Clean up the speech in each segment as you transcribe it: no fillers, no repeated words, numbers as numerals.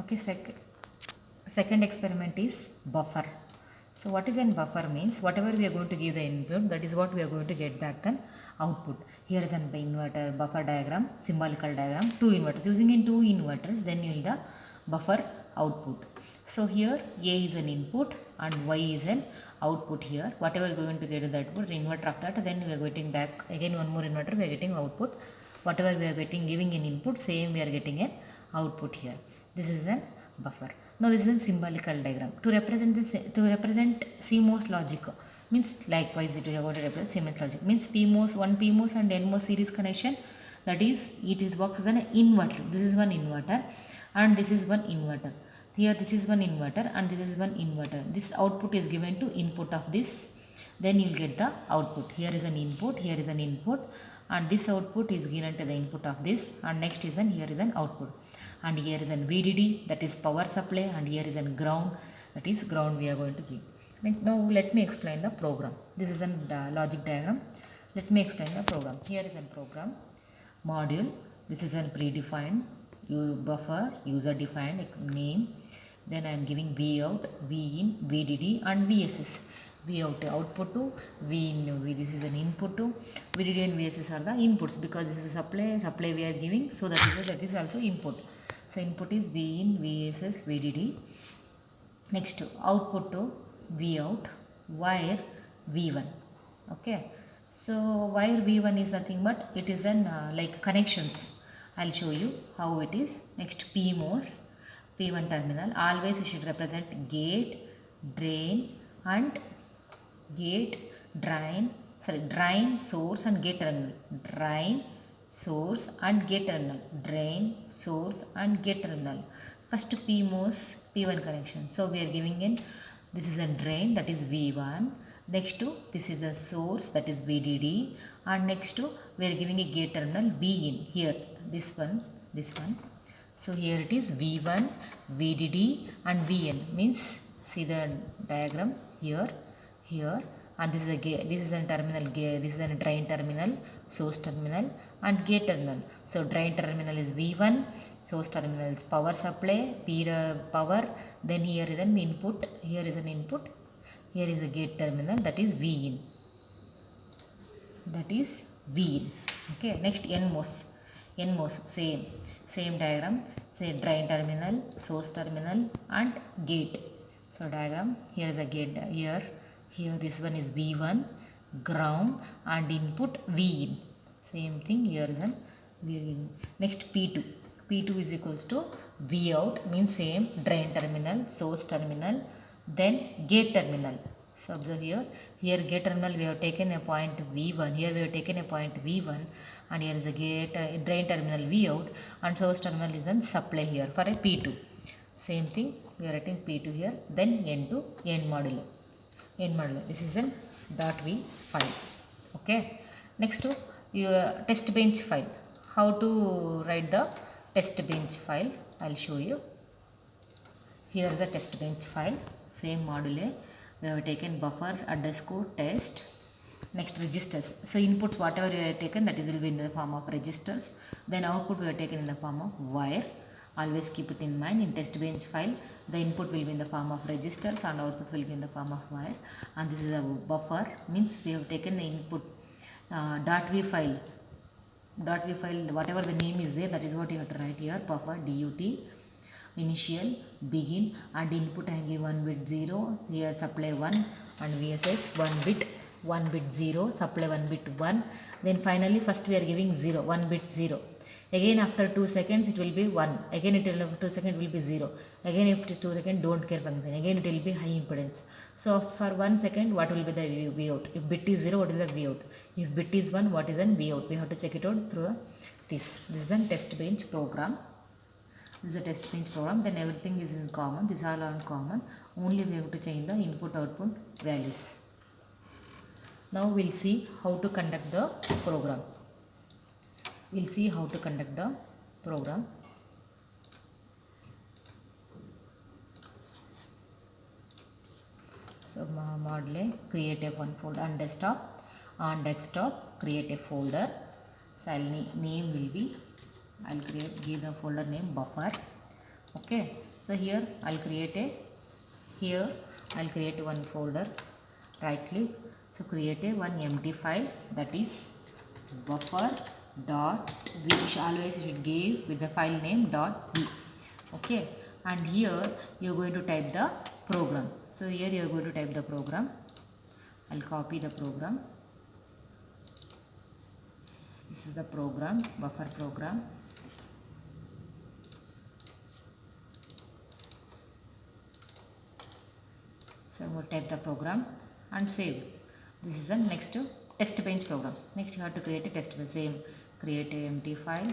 Okay, second experiment is buffer. So what is an buffer means whatever we are going to give the input, that is what we are going to get back an output. Here is an inverter buffer diagram, symbolical diagram, two inverters. Using in two inverters, then you will the buffer output. So here A is an input and Y is an output here. Whatever we are going to get the output, inverter of that, then we are getting back again one more inverter, we are getting output. Whatever we are getting giving an input, same we are getting an output here. This is an buffer. Now this is a symbolical diagram to represent this, to represent CMOS logic means likewise it we are going to represent CMOS logic means PMOS, one PMOS and NMOS series connection, that is it is works as an inverter. This is one inverter and this is one inverter. Here this is one inverter and this is one inverter. This output is given to input of this, then you will get the output. Here is an input, here is an input and this output is given to the input of this, and next is an here is an output, and here is an VDD, that is power supply, and here is an ground, that is ground we are going to give. Now let me explain the program. This is a logic diagram. Let me explain the program. Here is a program module. This is a predefined buffer user defined name. Then I am giving V out, V in, VDD and VSS. V out output to V in, this is an input to VDD and VSS are the inputs, because this is a supply we are giving, so that is also input. So input is V in, VSS, VDD. Next output to V out, wire V1. Okay, so wire V1 is nothing but it is an like connections. I'll show you how it is. Next PMOS, P1 terminal. Always you should represent gate, drain and drain, source and gate terminal. Drain, source and gate terminal. Drain, source and gate terminal. First PMOS, P1 connection. So we are giving in, this is a drain, that is V1. Next to this is a source, that is VDD, and next to we are giving a gate terminal V in here, this one. So here it is V1, VDD and VN, means see the diagram here, and this is a gate, this is a terminal gate, this is a drain terminal, source terminal and gate terminal. So drain terminal is V1, source terminal is power supply, power, then here is an input, here is an input, here is a gate terminal, that is V in, okay. Next NMOS, same diagram, say drain terminal, source terminal and gate. So diagram, here is a gate, here this one is V1, ground and input V in, same thing, here is an V in. Next P2 is equals to V out, means same drain terminal, source terminal, then gate terminal. So observe here gate terminal we have taken a point V1, here we have taken a point V1, and here is a gate drain terminal V out, and source terminal is an supply here for a P2. Same thing we are writing P2 here, then N2 end modulo. This is an .v file. Okay. Next to your test bench file. How to write the test bench file? I'll show you. Here is a test bench file. Same module. We have taken buffer underscore test. Next registers. So inputs whatever you have taken, that is will be in the form of registers. Then output we have taken in the form of wire. Always keep it in mind. In test bench file, the input will be in the form of registers and output will be in the form of wire. And this is a buffer, means we have taken the input .v file, whatever the name is there, that is what you have to write here. Buffer DUT, initial, begin, and input I give 1 bit 0, here supply 1, and VSS 1 bit 0, supply 1 bit 1. Then finally first we are giving 0, 1 bit 0. Again after 2 seconds it will be 1, again it will after 2 seconds it will be 0, again if it is 2 seconds don't care function, again it will be high impedance. So for 1 second what will be the V out? If bit is 0, what is the V out? If bit is 1, what is an V out? We have to check it out through this. This is a test bench program. This is a test bench program. Then everything is in common. These are all in common. Only we have to change the input output values. Now we'll see how to conduct the program. We'll see how to conduct the program. So module, create a one folder on desktop, create a folder. So I'll name will be, I'll give the folder name buffer. Okay, so here I'll create one folder, right click, so create one empty file, that is buffer dot v. Always you should give with the file name dot v. Okay, and here you are going to type the program. So here you are going to type the program. I'll copy the program. This is the program, buffer program. So I'm going to type the program and save. This is the next test bench program. Next you have to create a test bench. Same, create a empty file,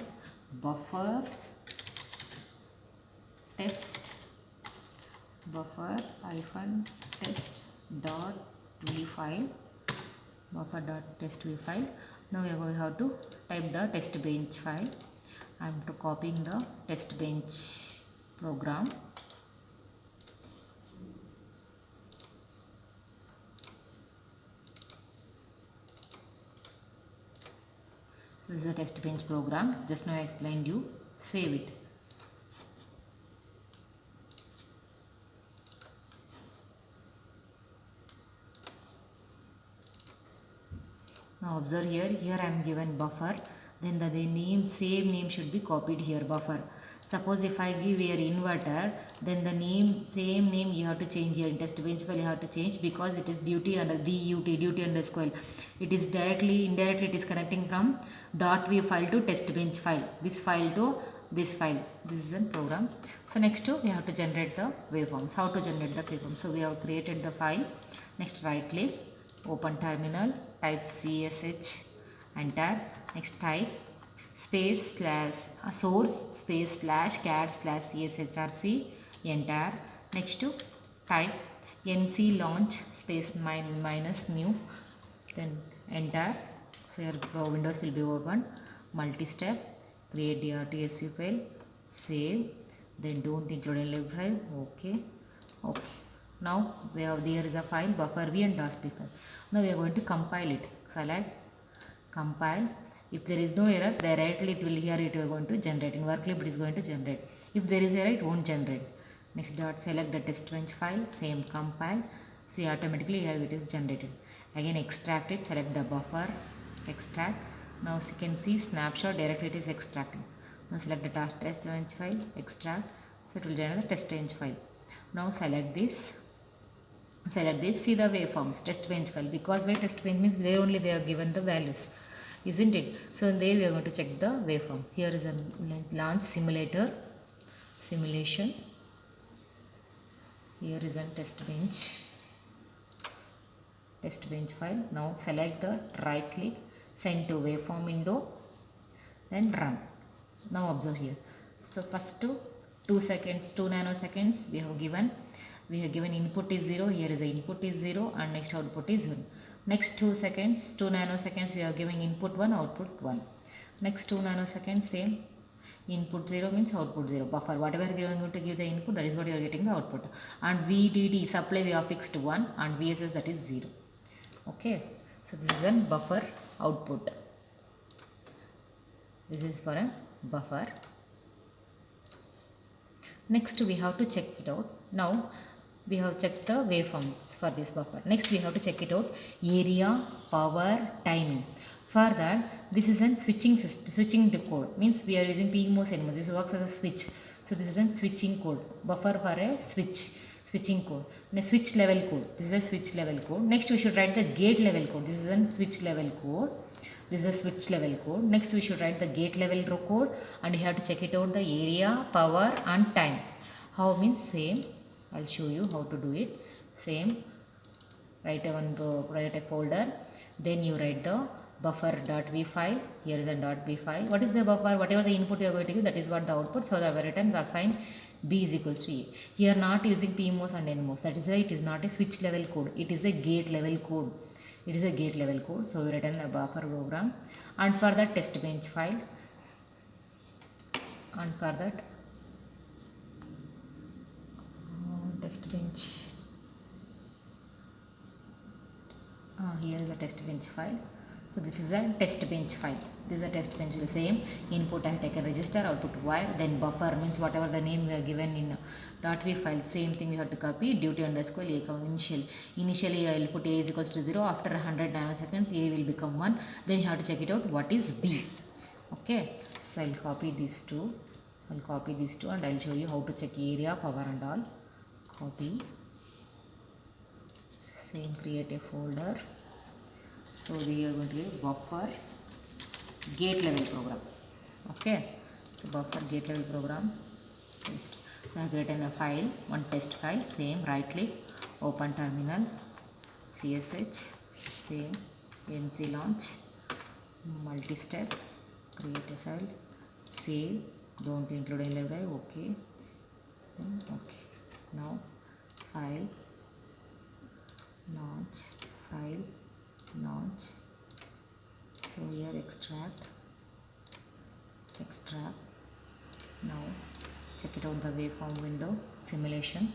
buffer test, buffer hyphen test dot v file, buffer dot test v file. Now we are going to have to type the test bench file. I am to copying the test bench program. This is a test bench program. Just now I explained you. Save it. Now observe here. Here I am given buffer. Then the name, same name should be copied here, buffer. Suppose if I give here inverter, then the name, same name you have to change here in test bench file. You have to change because it is duty under DUT, duty underscore. It is indirectly it is connecting from .v file to test bench file. This file to this file. This is a program. So next we have to generate the waveforms. How to generate the waveforms? So we have created the file. Next right click, open terminal, type CSH, enter. Next type space slash source space slash cat slash cshrc, enter. Next to type nc launch space minus new, then enter. So your windows will be open. Multi-step, create the tsv file, save, then don't include in lib drive. Okay. Now we have, there is a file buffer v and .p file. Now we are going to compile it. Select, compile. If there is no error, directly it will, here it will going to generate. In work lib it is going to generate. If there is error, it won't generate. Next dot, select the test bench file, same, compile. See, automatically here it is generated. Again extract it, select the buffer, extract. Now you can see snapshot, directly it is extracting. Now select the test bench file, extract. So it will generate the test bench file. Now select this, see the waveforms, test bench file, because by test bench means there only they are given the values, isn't it? So there we are going to check the waveform. Here is a launch simulator, simulation. Here is a test bench file. Now select the right click, send to waveform window, then run. Now observe here. So first 2 nanoseconds we have given input is 0, here is the input is 0 and next output is 0. Next 2 nanoseconds we are giving input 1, output 1. Next 2 nanoseconds same, input 0 means output 0. Buffer, whatever you are going to give the input, that is what you are getting the output. And VDD supply we have fixed 1 and VSS that is 0. Okay, so this is a buffer output. This is for a buffer. Next we have to check it out. Now we have checked the waveforms for this buffer. Next we have to check it out, area, power, timing. For that, this is a switching system, switching the code. Means we are using PMOS and this works as a switch. So this is a switching code. Buffer for a switching code. And a switch level code. This is a switch level code. Next we should write the gate level code. This is a switch level code. This is a switch level code. Next we should write the gate level code and you have to check it out, the area, power and time. How means same. I'll show you how to do it. Same. Write a folder. Then you write the buffer.v file. Here is a .v file. What is the buffer? Whatever the input you are going to give, that is what the output. So the returns assign B is equals to A. Here not using PMOS and NMOS. That is why it is not a switch level code. It is a gate level code. It is a gate level code. So we written a buffer program. And for that test bench file. And for that test bench, here is the test bench file. So this is a test bench file. This is a test bench. The same input I have taken register, output wire, then buffer means whatever the name we are given in .v file. Same thing we have to copy. Duty underscore a initial. Initially I will put a is equals to 0. After 100 nanoseconds a will become 1. Then you have to check it out. What is b? Okay. So I'll copy these two. I'll copy these two and I'll show you how to check area, power and all. Copy. Same, create a folder. So we are going to give buffer gate level program. Okay. So buffer gate level program. Paste. So I have written a file, one test file. Same, right click, open terminal, CSH, same, NC launch, multi-step, create a file, save, don't include any library. Okay. Okay. Now file, launch, file, launch. So here extract. Now check it out, the waveform window, simulation.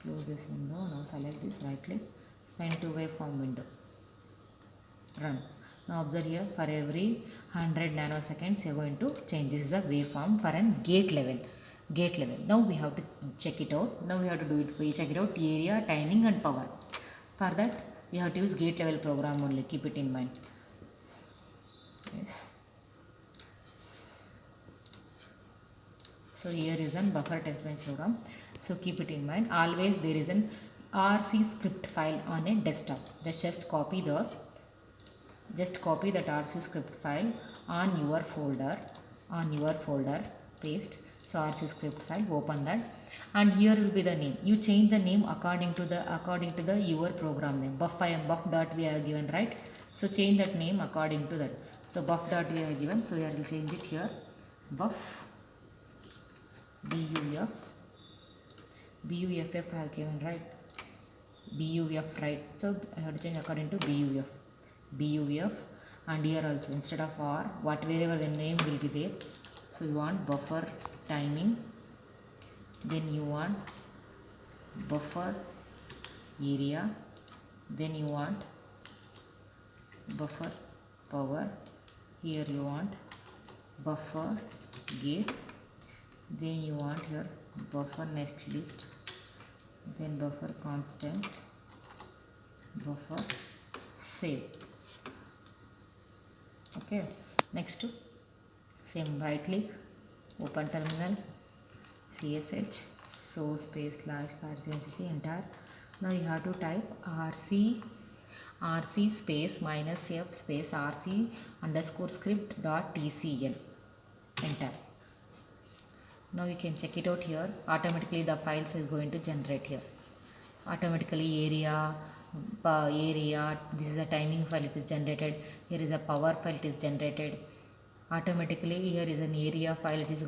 Close this window. Now select this, right click, send to waveform window, run. Now observe here, for every 100 nanoseconds you are going to change. This is a waveform for an gate level. Now we have to check it out. Now we have to do it. We check it out, area, timing and power. For that we have to use gate level program only. Keep it in mind. Yes. So here is an buffer test bench program. So keep it in mind. Always there is an RC script file on a desktop. Just copy that RC script file on your folder. Paste. So RC script file, open that, and here will be the name. You change the name according to the your program name. Buff.v I have given, right? So change that name according to that. So buff.v I have given. So here I will change it here. Buff, BUFF I have given, right? BUF, right? So I have to change according to BUF, and here also instead of R, wherever the name will be there. So you want buffer timing, then you want buffer area, then you want buffer power, here you want buffer gate, then you want here buffer nest list, then buffer constant, buffer save. Okay. Next, same, right click, open terminal, CSH, so space /RCNCC, enter. Now you have to type RC space minus F space RC underscore script dot TCL, enter. Now you can check it out here. Automatically the files is going to generate here. Automatically area, this is a timing file, it is generated. Here is a power file, it is generated. Automatically here is an area file, it is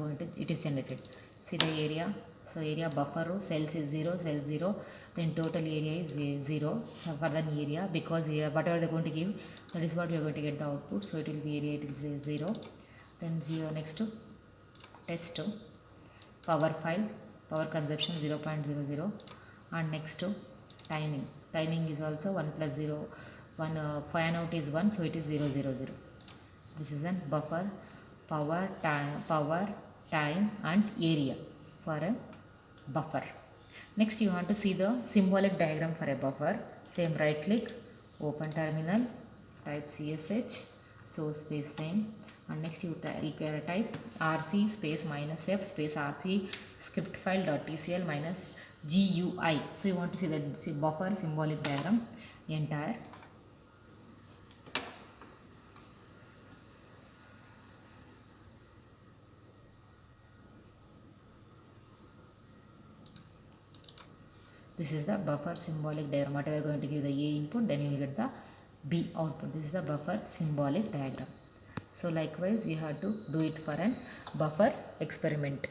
generated. See the area. So area buffer row, cells is 0, cell 0, then total area is 0 for the area, because here whatever they are going to give, that is what we are going to get the output. So it will be area, it is 0. Then here next test power file, power consumption 0.00, and next timing is also 1 plus 0, fan out is 1, so it is 0, 0, 0. This is a buffer, power, time and area for a buffer. Next you want to see the symbolic diagram for a buffer. Same, right click, open terminal, type CSH, so space name, and next you type RC space minus F space RC script file dot TCL minus GUI. So you want to see the buffer symbolic diagram entire. This is the buffer symbolic diagram. Whatever you are going to give the A input, then you will get the B output. This is the buffer symbolic diagram. So likewise you have to do it for an buffer experiment.